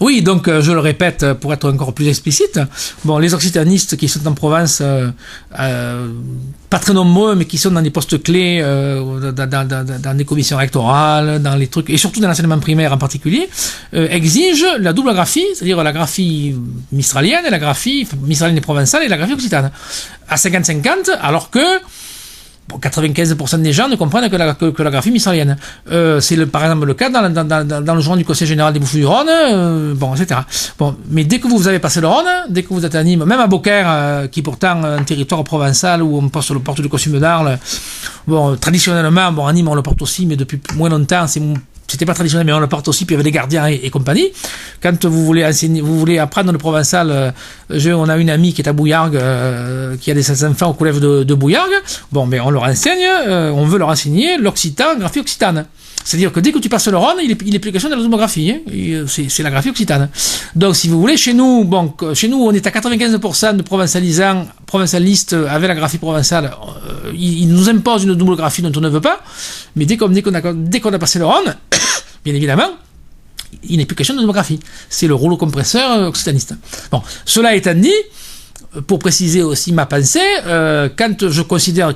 Oui, donc je le répète pour être encore plus explicite. Bon, les occitanistes qui sont en Provence, pas très nombreux, mais qui sont dans des postes clés, dans des commissions électorales, dans les trucs, et surtout dans l'enseignement primaire en particulier, exigent la double graphie, c'est-à-dire la graphie mistralienne et la graphie mistralienne et provençale et la graphie occitane. À 50-50, alors que 95% des gens ne comprennent que la graphie mistralienne. C'est par exemple le cas dans le journal du Conseil général des Bouches-du-Rhône, etc. Bon, mais dès que vous avez passé le Rhône, dès que vous êtes à Nîmes, même à Beaucaire, qui est pourtant un territoire provençal où on porte le porte du costume d'Arles, traditionnellement, à Nîmes on le porte aussi, mais depuis moins longtemps, c'était pas traditionnel, mais on le porte aussi, puis il y avait des gardiens et compagnie. Quand vous voulez apprendre le provençal, on a une amie qui est à Bouillargues, qui a des enfants au collège de Bouillargues. Bon, mais on leur enseigne, on veut leur enseigner l'occitan, graphie occitane. C'est-à-dire que dès que tu passes le Rhône, il est plus question de la tomographie, hein. C'est la graphie occitane. Donc, si vous voulez, chez nous, on est à 95% de provençalistes avec la graphie provençale. Ils nous imposent une double graphie dont on ne veut pas. Mais dès qu'on a passé le Rhône, bien évidemment, il n'est plus question de tomographie. C'est le rouleau compresseur occitaniste. Bon, cela étant dit, pour préciser aussi ma pensée, quand je considère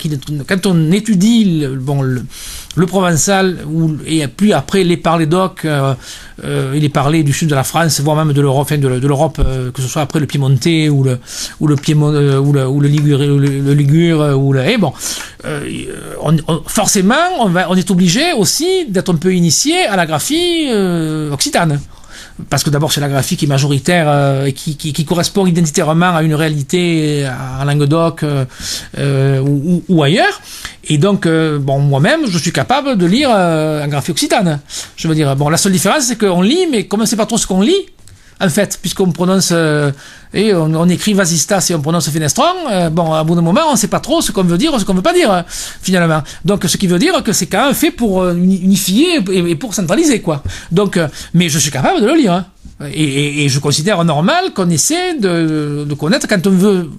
quand on étudie le provençal et puis après les parlers d'oc et les parlers du sud de la France, voire même de l'Europe, que ce soit après le piémontais ou le piémont ou le ligure forcément on est obligé aussi d'être un peu initié à la graphie occitane. Parce que d'abord c'est la graphie qui est majoritaire et qui correspond identitairement à une réalité en Languedoc ou ailleurs. Et donc, moi-même, je suis capable de lire en graphie occitane. Je veux dire, la seule différence, c'est qu'on lit, mais comme on ne sait pas trop ce qu'on lit, en fait, puisqu'on prononce on écrit vasistas et on prononce fenestron, à bout d'un moment, on ne sait pas trop ce qu'on veut dire ou ce qu'on ne veut pas dire, finalement. Donc, ce qui veut dire que c'est quand même fait pour unifier et pour centraliser, quoi. Donc, mais je suis capable de le lire, hein. Et je considère normal qu'on essaie de connaître quand on veut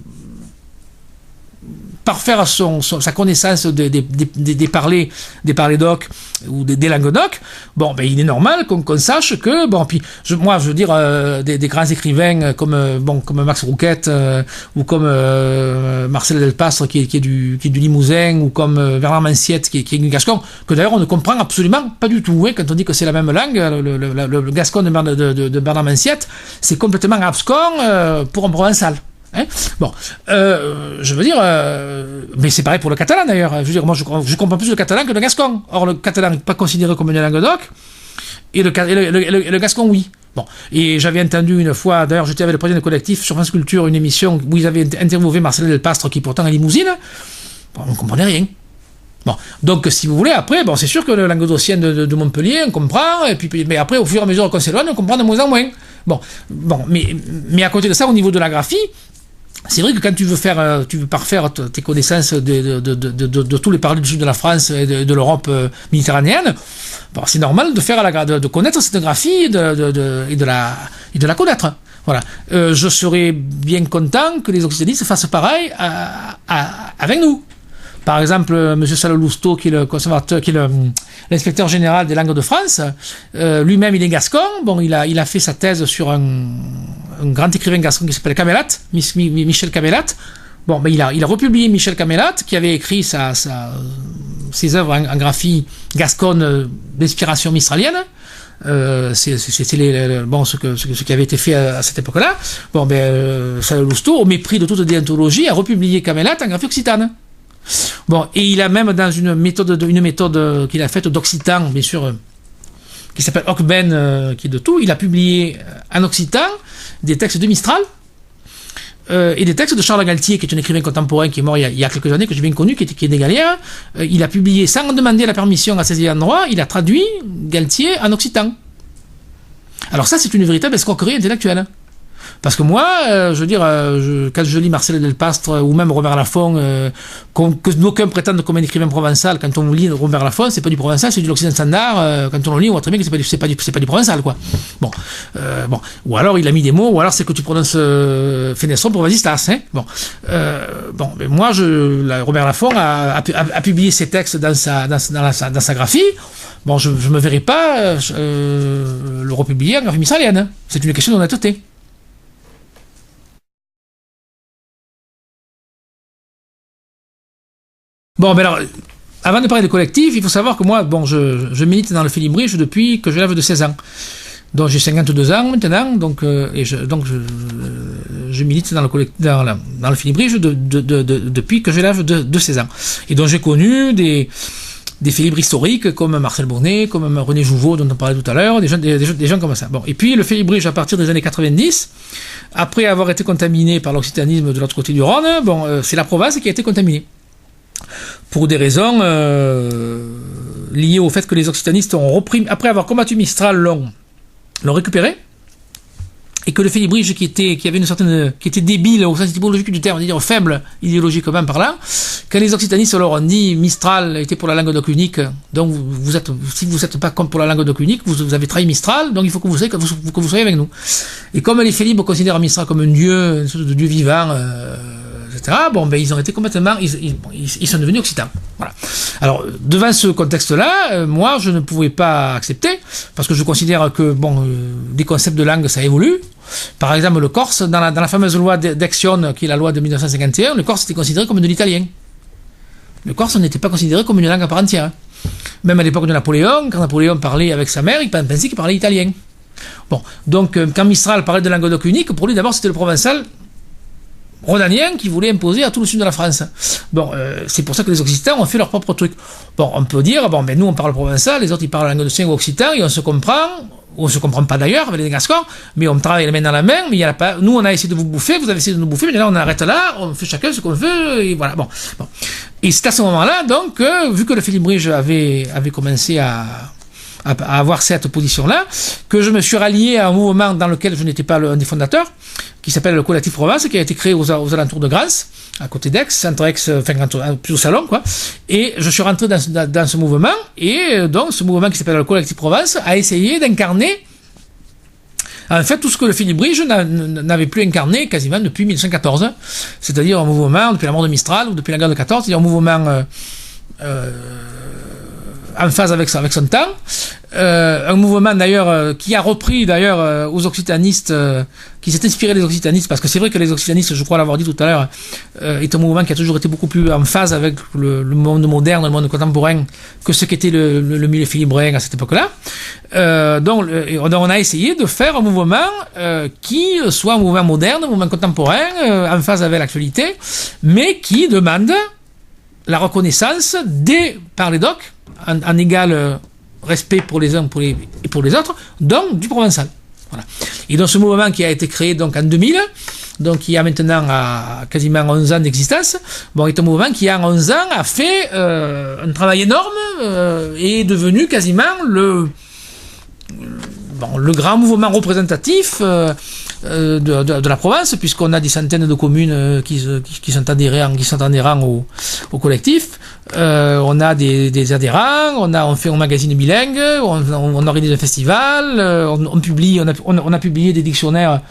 parfaire sa connaissance des parlers d'oc ou des langues d'oc. Il est normal qu'on sache que puis je veux dire des grands écrivains comme Max Rouquette ou comme Marcel Delpastre qui est du Limousin, ou comme Bernard Manciette qui est du Gascon, que d'ailleurs on ne comprend absolument pas du tout, hein, quand on dit que c'est la même langue. Le Gascon de Bernard Manciette, c'est complètement abscon pour un provençal. Hein, je veux dire, mais c'est pareil pour le catalan d'ailleurs. Je veux dire, moi je comprends plus le catalan que le gascon. Or, le catalan n'est pas considéré comme une langue d'oc, et le gascon, oui. Et j'avais entendu une fois, d'ailleurs j'étais avec le président du collectif sur France Culture, une émission où ils avaient interviewé Marcel Delpastre, qui pourtant est limousine. On ne comprenait rien. Donc si vous voulez, après, c'est sûr que le languedocien de Montpellier, on comprend, mais après, au fur et à mesure qu'on s'éloigne, on comprend de moins en moins. Mais à côté de ça, au niveau de la graphie, c'est vrai que quand tu veux parfaire tes connaissances de tous les parlers du sud de la France et de l'Europe méditerranéenne, c'est normal de connaître cette graphie et de la connaître. Voilà. Je serais bien content que les occitanistes fassent pareil avec nous. Par exemple, M. Salolousteau, qui est le conservateur, qui est l'inspecteur général des langues de France, lui-même il est gascon. Il a fait sa thèse sur un grand écrivain gascon qui s'appelle Camélat, Michel Camélat. Il a republié Michel Camélat, qui avait écrit ses œuvres en graphie gasconne d'inspiration mistralienne. C'est ce qui avait été fait à cette époque-là. Salolousteau, au mépris de toute déontologie, a republié Camélat en graphie occitane. Et il a même dans une méthode qu'il a faite d'occitan, bien sûr, qui s'appelle Ocben, qui est de tout, il a publié en occitan des textes de Mistral et des textes de Charles Galtier, qui est un écrivain contemporain qui est mort il y a quelques années, que j'ai bien connu, qui est des Galliens. Il a publié, sans demander la permission à ses endroits, il a traduit Galtier en occitan. Alors ça, c'est une véritable escroquerie intellectuelle. Parce que moi, je veux dire, quand je lis Marcel Delpastre ou même Robert Laffont, que d'aucuns prétendent comme un écrivain provençal, quand on lit Robert Laffont, c'est pas du provençal, c'est du l'Occident standard. Quand on le lit, on voit très bien que c'est pas du provençal, quoi. Bon, bon. Ou alors il a mis des mots, ou alors c'est que tu prononces Fenestron pour Vasistas, hein. Bon, bon. Mais moi, Robert Laffont a publié ses textes dans sa graphie. Bon, je me verrai pas le republier en graphie mistralienne. Hein. C'est une question d'honnêteté. Bon, ben alors, avant de parler de collectif, il faut savoir que moi, bon, je milite dans le Félibrige depuis que j'ai l'âge de 16 ans. Donc j'ai 52 ans maintenant, donc je milite dans le Félibrige depuis que j'ai l'âge de 16 ans. Et donc j'ai connu des félibres historiques comme Marcel Bournet, comme René Jouveau dont on parlait tout à l'heure, des gens comme ça. Bon, et puis le félibrige à partir des années 90, après avoir été contaminé par l'occitanisme de l'autre côté du Rhône, bon, c'est la Provence qui a été contaminée. Pour des raisons liées au fait que les occitanistes ont repris, après avoir combattu Mistral, l'ont récupéré, et que le félibrige qui était débile au sens étymologique du terme, c'est-à-dire faible idéologiquement par là, quand les occitanistes leur ont dit Mistral était pour la langue d'oc unique, donc si vous n'êtes pas comme pour la langue d'oc unique, vous avez trahi Mistral, donc il faut que vous soyez avec nous. Et comme les félibres considèrent Mistral comme un dieu, une sorte de dieu vivant, etc., bon, ben, ils ont été complètement, ils sont devenus occitans. Voilà. Alors, devant ce contexte-là, moi, je ne pouvais pas accepter, parce que je considère que, bon, les concepts de langue, ça évolue. Par exemple, le corse, dans la fameuse loi d'Action, qui est la loi de 1951, le corse était considéré comme de l'italien. Le corse n'était pas considéré comme une langue à part entière. Même à l'époque de Napoléon, quand Napoléon parlait avec sa mère, il pensait qu'il parlait italien. Bon, donc, quand Mistral parlait de langue d'oc unique, pour lui, d'abord, c'était le provençal rhodanien qui voulait imposer à tout le sud de la France. Bon, c'est pour ça que les Occitans ont fait leur propre truc. Bon, on peut dire, bon, ben nous on parle provençal, les autres ils parlent langue de chien ou occitan, et on se comprend, ou on se comprend pas d'ailleurs avec les Gascons, mais on travaille les mains dans la main, mais il y a pas, nous on a essayé de vous bouffer, vous avez essayé de nous bouffer, mais là on arrête là, on fait chacun ce qu'on veut, et voilà, bon. Et c'est à ce moment-là, donc, vu que le félibrige avait commencé à avoir cette position-là, que je me suis rallié à un mouvement dans lequel je n'étais pas un des fondateurs, qui s'appelle le Collectif Provence, qui a été créé aux alentours de Grance, à côté d'Aix, entre Aix, enfin, plus au Salon, quoi. Et je suis rentré dans ce mouvement, et donc, ce mouvement qui s'appelle le Collectif Provence a essayé d'incarner, en fait, tout ce que le félibrige n'avait plus incarné quasiment depuis 1914, c'est-à-dire un mouvement, depuis la mort de Mistral, ou depuis la guerre de 14, c'est-à-dire un mouvement, en phase avec son temps, un mouvement d'ailleurs qui a repris d'ailleurs aux occitanistes, qui s'est inspiré des occitanistes, parce que c'est vrai que les occitanistes, je crois l'avoir dit tout à l'heure, est un mouvement qui a toujours été beaucoup plus en phase avec le monde moderne, le monde contemporain, que ce qu'était le milieu philibrin à cette époque-là. Donc on a essayé de faire un mouvement qui soit un mouvement moderne, un mouvement contemporain, en phase avec l'actualité, mais qui demande la reconnaissance par les docs, en égal respect pour les uns et pour les autres, donc du provençal. Voilà. Et dans ce mouvement qui a été créé donc en 2000, donc qui a maintenant quasiment 11 ans d'existence, bon, est un mouvement qui en 11 ans a fait un travail énorme et est devenu quasiment le grand mouvement représentatif de la province, puisqu'on a des centaines de communes qui sont adhérents au collectif. On a des adhérents, on fait un magazine bilingue, on organise un festival, on a publié des dictionnaires,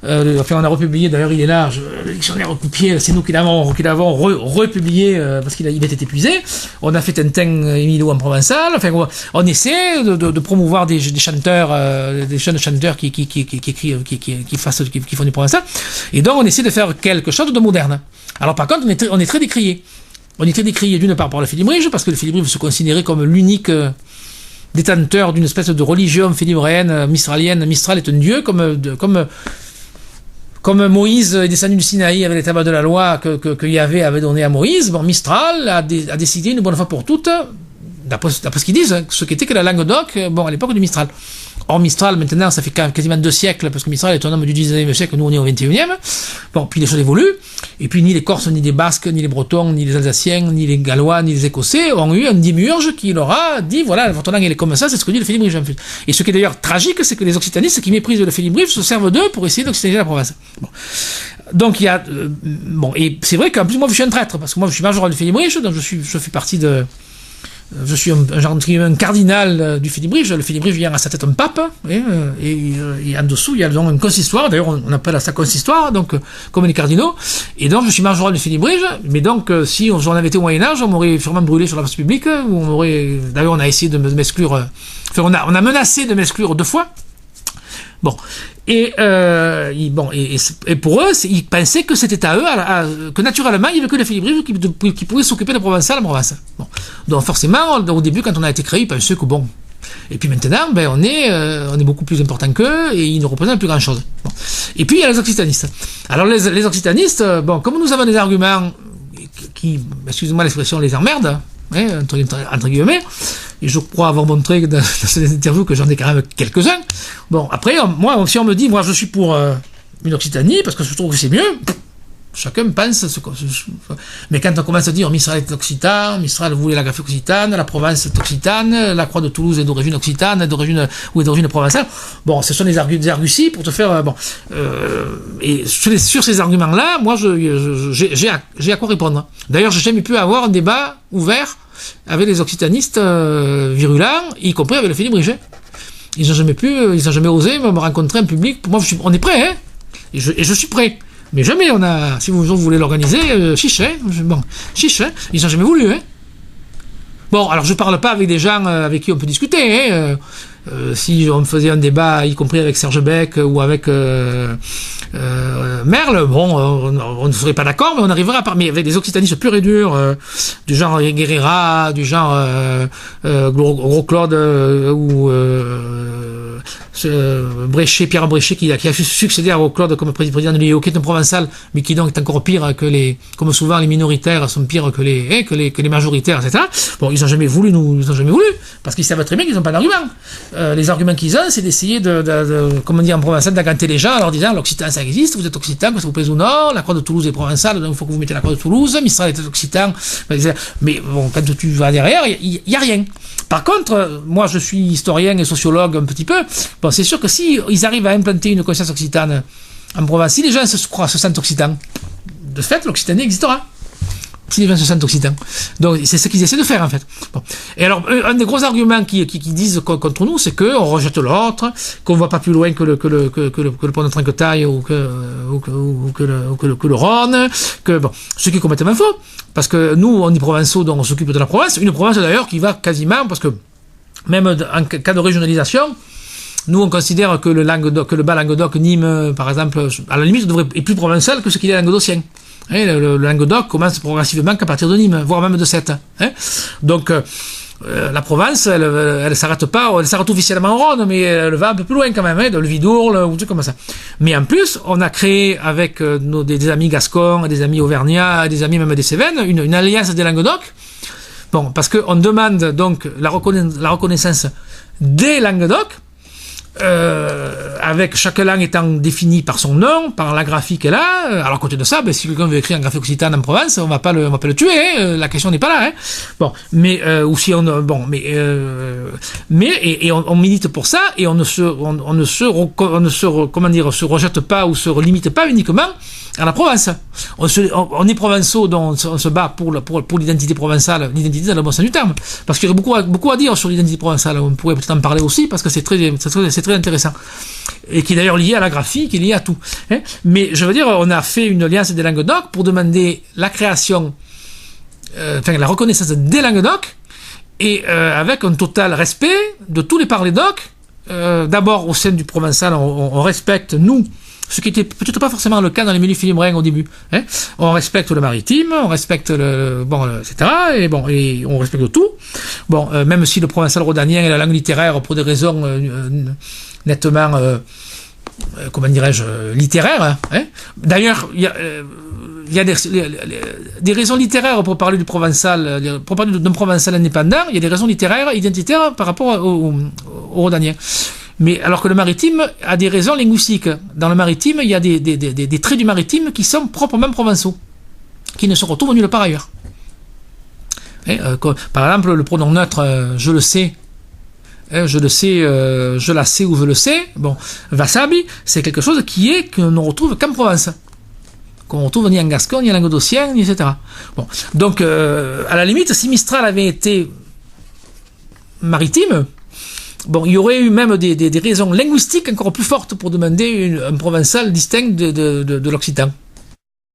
on a republié, d'ailleurs il est là, le dictionnaire Coupier, c'est nous qui l'avons republié parce qu'il était épuisé. On a fait Tintin et Milo en provençal, enfin on essaie de promouvoir des chanteurs, des jeunes chanteurs qui font du provençal, et donc on essaie de faire quelque chose de moderne. Alors par contre on est très décrié. On était décrié d'une part par le félibrige, parce que le félibrige se considérait comme l'unique détenteur d'une espèce de religion félibrienne, mistralienne. Mistral est un dieu, comme Moïse est descendu du Sinaï avec les tables de la loi que Yahvé avait donné à Moïse. Bon, Mistral a décidé une bonne fois pour toutes, d'après ce qu'ils disent, ce qu'était que la langue d'oc, bon, à l'époque du Mistral. Or, Mistral, maintenant, ça fait quasiment 2 siècles, parce que Mistral est un homme du 19e siècle, nous on est au 21e. Bon, puis les choses évoluent. Et puis, ni les Corses, ni les Basques, ni les Bretons, ni les Alsaciens, ni les Gallois, ni les Écossais ont eu un démiurge qui leur a dit, voilà, votre langue, elle est comme ça, c'est ce que dit le félibrige, en fait. Et ce qui est d'ailleurs tragique, c'est que les occitanistes qui méprisent le félibrige se servent d'eux pour essayer d'occitaniser la province. Bon. Donc, il y a, bon, et c'est vrai qu'en plus, moi, je suis un traître, parce que moi, je suis major du félibrige, donc je fais partie de, je suis un cardinal du félibrige. Le félibrige vient à sa tête un pape, et en dessous il y a donc un consistoire. D'ailleurs, on appelle ça consistoire, donc comme les cardinaux. Et donc je suis major du félibrige. Mais donc si on avait été au Moyen Âge, on m'aurait sûrement brûlé sur la place publique. Ou on aurait, d'ailleurs, on a essayé de m'exclure. Enfin, on a menacé de m'exclure 2 fois. Bon, et pour eux, ils pensaient que c'était à eux, que naturellement, il n'y avait que les félibriges qui pouvaient s'occuper de Provençal en Provence. Bon. Donc forcément, au début, quand on a été créé, ils pensaient que bon. Et puis maintenant, on est beaucoup plus important qu'eux, et ils ne représentent plus grand-chose. Bon. Et puis, il y a les occitanistes. Alors, les occitanistes, bon, comme nous avons des arguments qui, excusez-moi l'expression, les emmerdent, entre guillemets, et je crois avoir montré dans cette interview que j'en ai quand même quelques-uns. Bon, après, moi, si on me dit, moi, je suis pour une Occitanie, parce que je trouve que c'est mieux, chacun pense mais quand on commence à dire Mistral est occitan, Mistral voulait la graphie occitane, la Provence est occitane, la croix de Toulouse est d'origine occitane, est d'origine provençale. Bon, ce sont des arguties pour te faire et sur ces arguments-là, moi j'ai à quoi répondre. D'ailleurs, j'ai jamais pu avoir un débat ouvert avec les occitanistes virulents, y compris avec le félibrige. Ils n'ont jamais osé me rencontrer en public. Pour moi, on est prêt, hein, et je suis prêt. Mais jamais si vous voulez l'organiser, chiche, hein. Chiche, hein. Ils n'ont jamais voulu, hein. Bon, alors je parle pas avec des gens avec qui on peut discuter, hein. Si on faisait un débat, y compris avec Serge Beck ou avec Merle, bon, on ne serait pas d'accord, mais on arrivera mais avec des occitanistes purs et durs, du genre Guerrera, du genre Gros Claude ou Pierre Bréchet qui a succédé à Gros Claude comme président de l'IO, qui est un provençal, mais qui donc est encore pire que comme souvent les minoritaires sont pires que les majoritaires, etc. Bon, ils n'ont jamais voulu parce qu'ils savent très bien qu'ils n'ont pas d'argument. Les arguments qu'ils ont, c'est d'essayer comment dire en provençal, d'agranter les gens en leur disant l'occitan ça existe, vous êtes occitan, que ça vous plaise ou non, la croix de Toulouse est provençale, donc il faut que vous mettez la croix de Toulouse, Mistral est occitan, mais bon, quand tu vas derrière, il y a rien. Par contre, moi je suis historien et sociologue un petit peu, bon, c'est sûr que si ils arrivent à implanter une conscience occitane en Provence, si les gens se sentent occitans, de fait l'Occitanie existera. Si les gens se sentent occitans. Donc, c'est ce qu'ils essaient de faire, en fait. Bon. Et alors, un des gros arguments qui disent contre nous, c'est qu'on rejette l'autre, qu'on ne va pas plus loin que le pont de Trinquetaille ou que le Rhône, bon, ce qui est complètement faux. Parce que nous, on est provençaux, donc on s'occupe de la province. Une province, d'ailleurs, qui va quasiment, parce que même en cas de régionalisation, nous, on considère que le bas Languedoc, Nîmes, par exemple, à la limite, est plus provençal que ce qu'il est languedocien. Le Languedoc commence progressivement qu'à partir de Nîmes, voire même de Sète. Donc, la Provence, elle s'arrête pas, elle s'arrête officiellement en Rhône, mais elle va un peu plus loin quand même, de le Vidourle, ou tout comme ça. Mais en plus, on a créé avec des amis gascons, des amis auvergnats, des amis même des Cévennes, une alliance des Languedoc. Bon, parce qu'on demande donc la reconnaissance des Languedoc, avec chaque langue étant définie par son nom, par la graphie qu'elle a. Alors à côté de ça, si quelqu'un veut écrire en graphie occitane en Provence, on va pas le tuer, hein, la question n'est pas là, hein. Bon, mais ou si on on milite pour ça et on ne se rejette pas ou se limite pas uniquement à la Provence. On est provençaux, donc on se bat pour l'identité provençale, l'identité dans le bon sens du terme. Parce qu'il y aurait beaucoup à dire sur l'identité provençale. On pourrait peut-être en parler aussi parce que c'est très intéressant. Et qui est d'ailleurs lié à la graphie, qui est lié à tout. Hein. Mais je veux dire, on a fait une alliance des Languedoc pour demander la création, la reconnaissance des Languedoc et avec un total respect de tous les parler-doc. D'abord, au sein du provençal, on respecte, nous, ce qui était peut-être pas forcément le cas dans les milieux philibrins au début. Hein. On respecte le maritime, on respecte etc. Et bon, et on respecte tout. Bon, même si le provençal rhodanien est la langue littéraire pour des raisons nettement, comment dirais-je, littéraires. Hein. D'ailleurs, il y a des raisons littéraires pour parler du provençal, pour parler d'un provençal indépendant. Il y a des raisons littéraires identitaires par rapport au rhodanien. Mais alors que le maritime a des raisons linguistiques. Dans le maritime, il y a des traits du maritime qui sont proprement provençaux, qui ne se retrouvent nulle part ailleurs. Par exemple, le pronom neutre je le sais, je le sais, je la sais ou je le sais, bon, wasabi, c'est quelque chose que l'on ne retrouve qu'en Provence. Qu'on retrouve ni en Gascogne, ni en Languedocien, ni etc. Bon, donc, à la limite, si Mistral avait été maritime, bon, il y aurait eu même des raisons linguistiques encore plus fortes pour demander un provençal distinct de l'occitan.